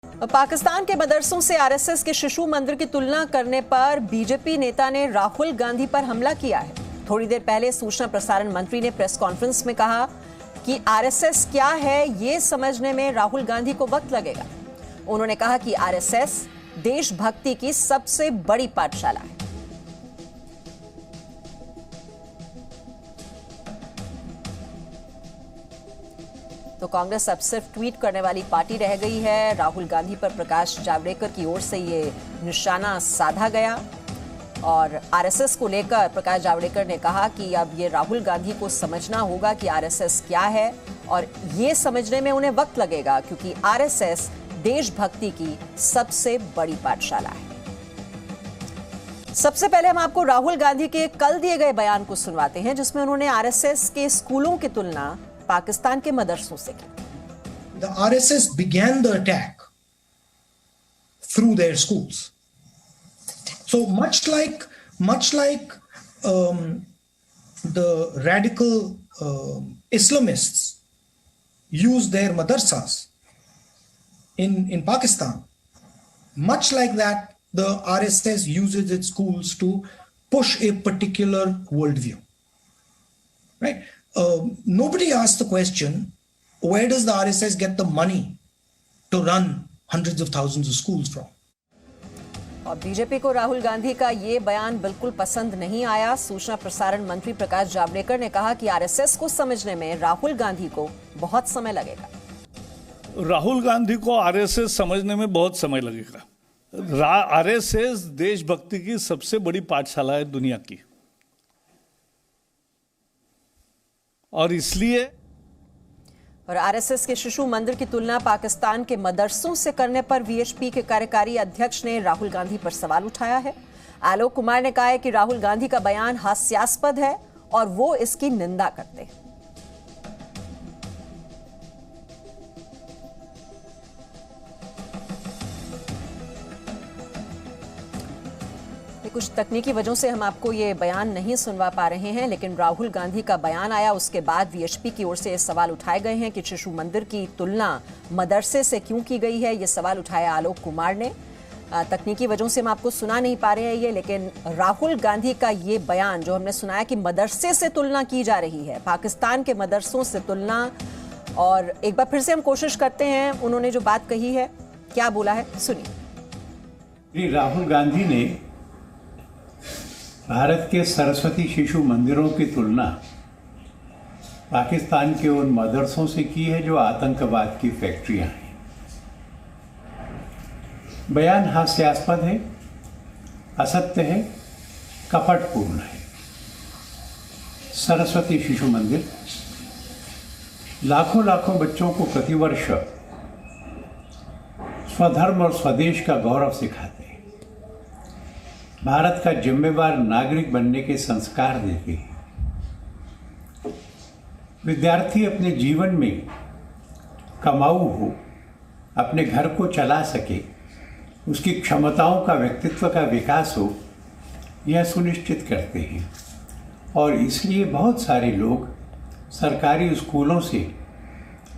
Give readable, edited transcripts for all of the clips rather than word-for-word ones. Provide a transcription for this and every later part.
पाकिस्तान के मदरसों से आरएसएस के शिशु मंदिर की तुलना करने पर बीजेपी नेता ने राहुल गांधी पर हमला किया है। थोड़ी देर पहले सूचना प्रसारण मंत्री ने प्रेस कॉन्फ्रेंस में कहा कि आरएसएस क्या है ये समझने में राहुल गांधी को वक्त लगेगा। उन्होंने कहा कि आरएसएस देशभक्ति की सबसे बड़ी पाठशाला है। तो कांग्रेस अब सिर्फ ट्वीट करने वाली पार्टी रह गई है। राहुल गांधी पर प्रकाश जावड़ेकर की ओर से ये निशाना साधा गया और आरएसएस को लेकर प्रकाश जावड़ेकर ने कहा कि अब ये राहुल गांधी को समझना होगा कि आरएसएस क्या है और ये समझने में उन्हें वक्त लगेगा, क्योंकि आरएसएस देशभक्ति की सबसे बड़ी पाठशाला है। सबसे पहले हम आपको राहुल गांधी के कल दिए गए बयान को सुनवाते हैं, जिसमें उन्होंने आरएसएस के स्कूलों की तुलना पाकिस्तान के मदरसों से की। The RSS began the attack through their schools. So much like the radical Islamists use their madrasas in Pakistan, much like that, the RSS uses its schools to push a particular worldview. Right? Nobody asked the question, where does the RSS get the money to run hundreds of thousands of schools from? और BJP को राहुल गांधी का ये बयान बिल्कुल पसंद नहीं आया। सूचना प्रसारण मंत्री प्रकाश जावड़ेकर ने कहा कि आरएसएस को समझने में राहुल गांधी को बहुत समय लगेगा। राहुल गांधी को आरएसएस समझने में बहुत समय लगेगा। आरएसएस देशभक्ति की सबसे बड़ी पाठशाला है दुनिया की, और इसलिए और आरएसएस के शिशु मंदिर की तुलना पाकिस्तान के मदरसों से करने पर वीएचपी के कार्यकारी अध्यक्ष ने राहुल गांधी पर सवाल उठाया है। आलोक कुमार ने कहा है कि राहुल गांधी का बयान हास्यास्पद है और वो इसकी निंदा करते हैं। कुछ तकनीकी वजहों से हम आपको ये बयान नहीं सुनवा पा रहे हैं, लेकिन राहुल गांधी का बयान आया उसके बाद वीएचपी की ओर से ये सवाल उठाए गए हैं कि शिशु मंदिर की तुलना मदरसे से क्यों की गई है। ये सवाल उठाया आलोक कुमार ने। तकनीकी वजहों से हम आपको सुना नहीं पा रहे हैं ये, लेकिन राहुल गांधी का ये बयान जो हमने सुनाया कि मदरसे से तुलना की जा रही है, पाकिस्तान के मदरसों से तुलना, और एक बार फिर से हम कोशिश करते हैं उन्होंने जो बात कही है क्या बोला है, सुनिए। राहुल गांधी ने भारत के सरस्वती शिशु मंदिरों की तुलना पाकिस्तान के उन मदरसों से की है जो आतंकवाद की फैक्ट्रियां हैं। बयान हास्यास्पद है, असत्य है, कपटपूर्ण है। सरस्वती शिशु मंदिर लाखों लाखों बच्चों को प्रतिवर्ष स्वधर्म और स्वदेश का गौरव सिखाते हैं, भारत का जिम्मेवार नागरिक बनने के संस्कार देते हैं। विद्यार्थी अपने जीवन में कमाऊ हो, अपने घर को चला सके, उसकी क्षमताओं का, व्यक्तित्व का विकास हो, यह सुनिश्चित करते हैं। और इसलिए बहुत सारे लोग सरकारी स्कूलों से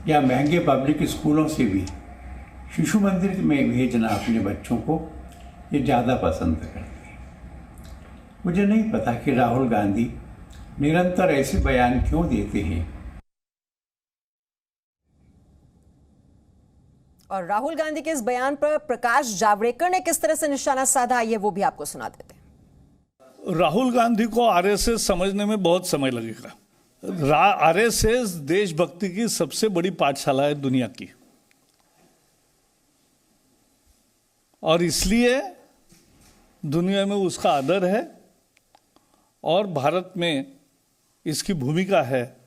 या महंगे पब्लिक स्कूलों से भी शिशु मंदिर में भेजना अपने बच्चों को ये ज़्यादा पसंद करते हैं। मुझे नहीं पता कि राहुल गांधी निरंतर ऐसे बयान क्यों देते हैं। और राहुल गांधी के इस बयान पर प्रकाश जावड़ेकर ने किस तरह से निशाना साधा, ये वो भी आपको सुना देते हैं। राहुल गांधी को आरएसएस समझने में बहुत समय लगेगा। आरएसएस देशभक्ति की सबसे बड़ी पाठशाला है दुनिया की, और इसलिए दुनिया में उसका आदर है और भारत में इसकी भूमिका है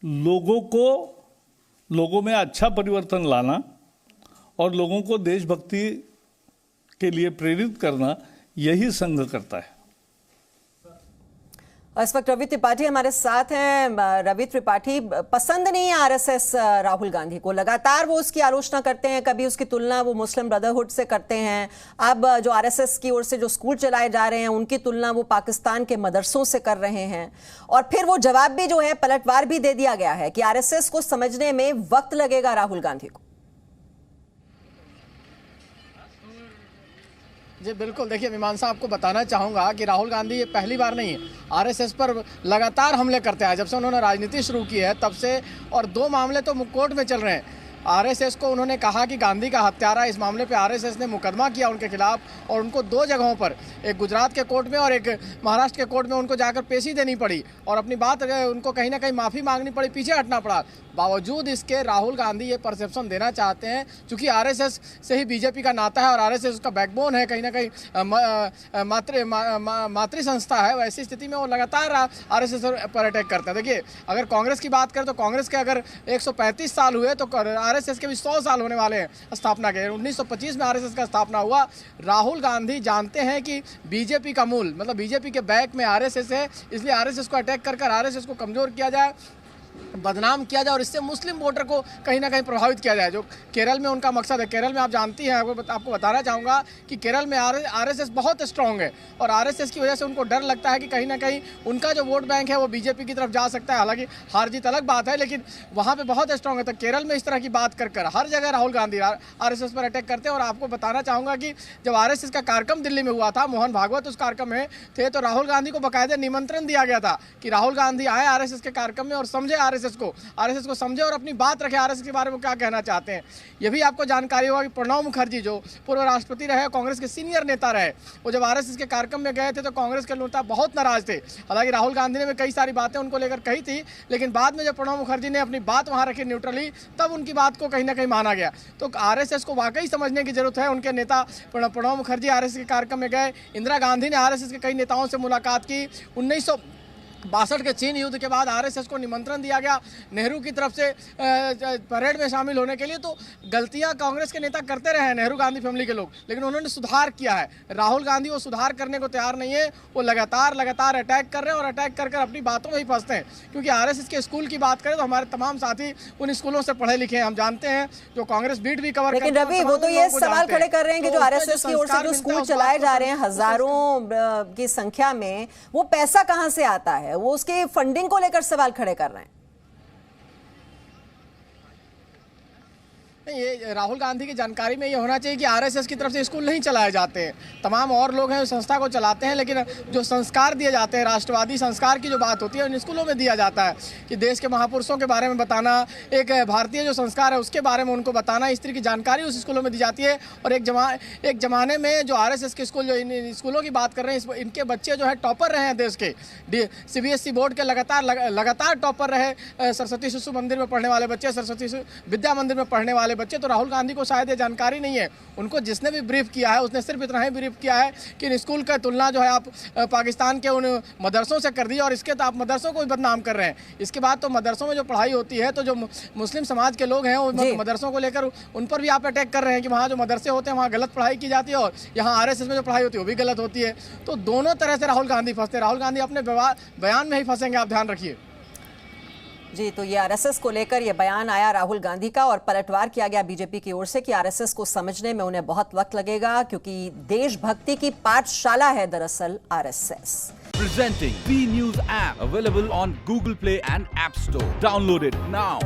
लोगों में अच्छा परिवर्तन लाना और लोगों को देशभक्ति के लिए प्रेरित करना, यही संघ करता है। इस वक्त रवि त्रिपाठी हमारे साथ हैं। रवि त्रिपाठी, पसंद नहीं है आरएसएस राहुल गांधी को, लगातार वो उसकी आलोचना करते हैं, कभी उसकी तुलना वो मुस्लिम ब्रदरहुड से करते हैं। अब जो आरएसएस की ओर से जो स्कूल चलाए जा रहे हैं उनकी तुलना वो पाकिस्तान के मदरसों से कर रहे हैं, और फिर वो जवाब भी जो है पलटवार भी दे दिया गया है कि आरएसएस को समझने में वक्त लगेगा राहुल गांधी को। जी बिल्कुल, देखिए मीमांसा, आपको बताना चाहूँगा कि राहुल गांधी ये पहली बार नहीं है, आरएसएस पर लगातार हमले करते हैं जब से उन्होंने राजनीति शुरू की है तब से, और 2 मामले तो कोर्ट में चल रहे हैं। आरएसएस को उन्होंने कहा कि गांधी का हत्यारा, इस मामले पे आरएसएस ने मुकदमा किया उनके खिलाफ, और उनको 2 जगहों पर, एक गुजरात के कोर्ट में और एक महाराष्ट्र के कोर्ट में उनको जाकर पेशी देनी पड़ी और अपनी बात उनको कहीं ना कहीं माफ़ी मांगनी पड़ी, पीछे हटना पड़ा। बावजूद इसके राहुल गांधी ये परसेप्शन देना चाहते हैं क्योंकि आरएसएस से ही बीजेपी का नाता है और आरएसएस उसका बैकबोन है, कहीं ना कहीं मातृ संस्था है। वैसी स्थिति में वो लगातार आरएसएस पर अटैक करते हैं। देखिए, अगर कांग्रेस की बात करें तो कांग्रेस के अगर 135 साल हुए तो आरएसएस के भी 100 साल होने वाले हैं स्थापना के। 1925 में आरएसएस का स्थापना हुआ। राहुल गांधी जानते हैं कि बीजेपी का मूल, मतलब बीजेपी के बैक में आरएसएस है, इसलिए आरएसएस को अटैक कर आरएसएस को कमजोर किया जाए, बदनाम किया जाए और इससे मुस्लिम वोटर को कहीं ना कहीं प्रभावित किया जाए, जो केरल में उनका मकसद है। केरल में आप जानती हैं, आपको बताना चाहूँगा कि केरल में आरएसएस बहुत स्ट्रांग है और आरएसएस की वजह से उनको डर लगता है कि कहीं ना कहीं उनका जो वोट बैंक है वो बीजेपी की तरफ जा सकता है। हालांकि हार जीत अलग बात है, लेकिन वहाँ पे बहुत स्ट्रांग है। तो केरल में इस तरह की बात कर हर जगह राहुल गांधी आरएसएस पर अटैक करते हैं। और आपको बताना चाहूँगा कि जब आरएसएस का कार्यक्रम दिल्ली में हुआ था, मोहन भागवत उस कार्यक्रम में थे, तो राहुल गांधी को बाकायदा निमंत्रण दिया गया था कि राहुल गांधी आए आरएसएस के कार्यक्रम में और समझे आरएसएस को समझे और अपनी बात रखे, आरएसएस के बारे में क्या कहना चाहते हैं। ये भी आपको जानकारी होगा कि प्रणब मुखर्जी जो पूर्व राष्ट्रपति रहे, कांग्रेस के सीनियर नेता रहे, वो जब आरएसएस के कार्यक्रम में गए थे तो कांग्रेस के नेता बहुत नाराज थे। हालांकि राहुल गांधी ने भी कई सारी बातें उनको लेकर कही थी, लेकिन बाद में जब प्रणब मुखर्जी ने अपनी बात वहां रखी न्यूट्रली, तब उनकी बात को कहीं ना कहीं माना गया। तो आरएसएस को वाकई समझने की जरूरत है। उनके नेता प्रणब मुखर्जी आरएसएस के कार्यक्रम में गए। इंदिरा गांधी ने आरएसएस के कई नेताओं से मुलाकात की। 1962 के चीन युद्ध के बाद आरएसएस को निमंत्रण दिया गया नेहरू की तरफ से परेड में शामिल होने के लिए। तो गलतियां कांग्रेस के नेता करते रहे हैं, नेहरू गांधी फैमिली के लोग, लेकिन उन्होंने सुधार किया है। राहुल गांधी वो सुधार करने को तैयार नहीं है। वो लगातार अटैक कर रहे हैं और अटैक कर अपनी बातों में ही फंसते हैं। क्योंकि आरएसएस के स्कूल की बात करें तो हमारे तमाम साथी उन स्कूलों से पढ़े लिखे हैं, हम जानते हैं, जो कांग्रेस बीट भी कवर। लेकिन रवि, वो तो ये सवाल खड़े कर रहे हैं कि जो आरएसएस की ओर से जो स्कूल चलाए जा रहे हैं हजारों की संख्या में, वो पैसा कहां से आता है, वो उसके फंडिंग को लेकर सवाल खड़े कर रहे हैं। ये राहुल गांधी की जानकारी में ये होना चाहिए कि आरएसएस की तरफ से स्कूल नहीं चलाए जाते हैं। तमाम और लोग हैं संस्था को चलाते हैं, लेकिन जो संस्कार दिए जाते हैं, राष्ट्रवादी संस्कार की जो बात होती है, उन स्कूलों में दिया जाता है कि देश के महापुरुषों के बारे में बताना, एक भारतीय जो संस्कार है उसके बारे में उनको बताना, इस तरह की जानकारी उस स्कूलों में दी जाती है। और एक जमाने में जो आरएसएस के स्कूल, जो इन स्कूलों की बात कर रहे हैं, इनके बच्चे जो है टॉपर रहे हैं देश के, सीबीएसई बोर्ड के लगातार टॉपर रहे। सरस्वती शिशु मंदिर में पढ़ने वाले बच्चे, सरस्वती विद्या मंदिर में पढ़ने वाले बच्चे। तो राहुल गांधी को शायद ये जानकारी नहीं है। उनको जिसने भी ब्रीफ किया है उसने सिर्फ इतना ही ब्रीफ किया है कि इन स्कूल का तुलना जो है आप पाकिस्तान के उन मदरसों से कर दी और इसके तो आप मदरसों को भी बदनाम कर रहे हैं। इसके बाद तो मदरसों में जो पढ़ाई होती है, तो जो मुस्लिम समाज के लोग हैं वो मदरसों को लेकर उन पर भी आप अटैक कर रहे हैं कि वहाँ जो मदरसे होते हैं वहाँ गलत पढ़ाई की जाती है और यहाँ आरएसएस में जो पढ़ाई होती है वो भी गलत होती है। तो दोनों तरह से राहुल गांधी फंसते हैं। राहुल गांधी अपने बयान में ही फंसेंगे, आप ध्यान रखिए। जी, तो ये आरएसएस को लेकर ये बयान आया राहुल गांधी का और पलटवार किया गया बीजेपी की ओर से कि आरएसएस को समझने में उन्हें बहुत वक्त लगेगा, क्योंकि देशभक्ति की पाठशाला है दरअसल RSS. Presenting V News app available on Google Play and App Store. Download it now.